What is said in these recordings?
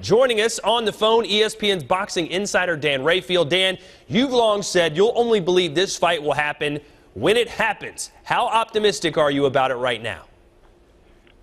Joining us on the phone, ESPN's boxing insider Dan Rayfield. Dan, you've long said you'll only believe this fight will happen when it happens. How optimistic are you about it right now?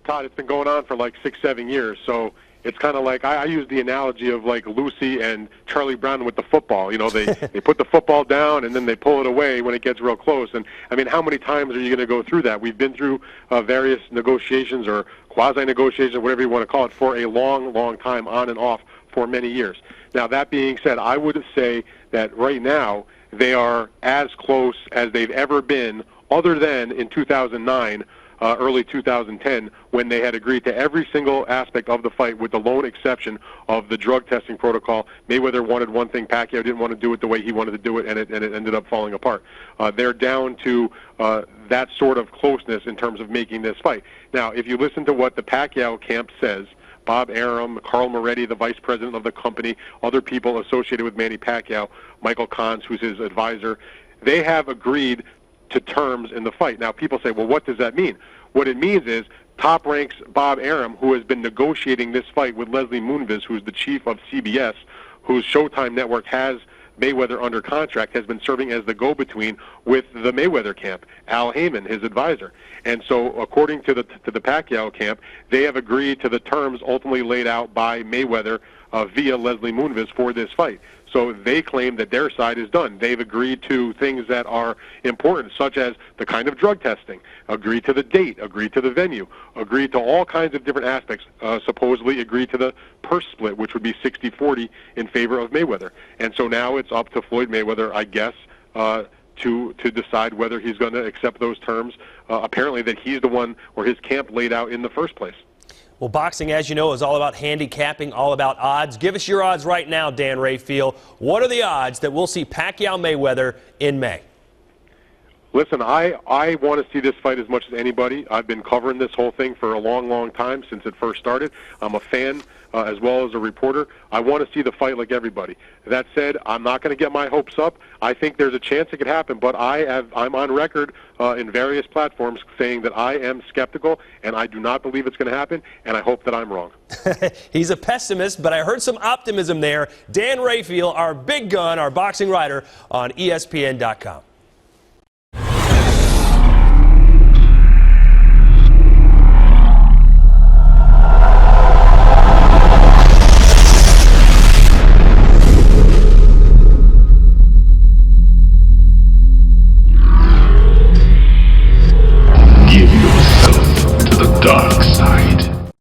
Todd, it's been going on for like 6-7 years, so it's kind of like I use the analogy of like Lucy and Charlie Brown with the football. You know, they put the football down and then they pull it away when it gets real close. And I mean, how many times are you going to go through that? We've been through various negotiations or quasi-negotiations, whatever you want to call it, for a long, long time, on and off for many years. Now, that being said, I would say that right now they are as close as they've ever been, other than in 2009, early 2010, when they had agreed to every single aspect of the fight, with the lone exception of the drug testing protocol. Mayweather wanted one thing, Pacquiao didn't want to do it the way he wanted to do it, and it ended up falling apart. They're down to that sort of closeness in terms of making this fight. Now, if you listen to what the Pacquiao camp says, Bob Arum, Carl Moretti, the vice president of the company, other people associated with Manny Pacquiao, Michael Kahns, who's his advisor, they have agreed to terms in the fight. Now, people say, well, what does that mean? What it means is top ranks Bob Arum, who has been negotiating this fight with Leslie Moonves, who's the chief of CBS, whose Showtime network has Mayweather under contract, has been serving as the go-between with the Mayweather camp, Al Heyman, his advisor. And so, according to the Pacquiao camp, they have agreed to the terms ultimately laid out by Mayweather via Leslie Moonves for this fight. So they claim that their side is done. They've agreed to things that are important, such as the kind of drug testing, agreed to the date, agreed to the venue, agreed to all kinds of different aspects, supposedly agreed to the purse split, which would be 60-40 in favor of Mayweather. And so now it's up to Floyd Mayweather, I guess, to decide whether he's going to accept those terms, apparently that he's the one, or his camp laid out in the first place. Well, boxing, as you know, is all about handicapping, all about odds. Give us your odds right now, Dan Rayfield. What are the odds that we'll see Pacquiao-Mayweather in May? Listen, I want to see this fight as much as anybody. I've been covering this whole thing for a long, long time, since it first started. I'm a fan as well as a reporter. I want to see the fight like everybody. That said, I'm not going to get my hopes up. I think there's a chance it could happen, but I'm on record in various platforms saying that I am skeptical, and I do not believe it's going to happen, and I hope that I'm wrong. He's a pessimist, but I heard some optimism there. Dan Rayfield, our big gun, our boxing writer on ESPN.com.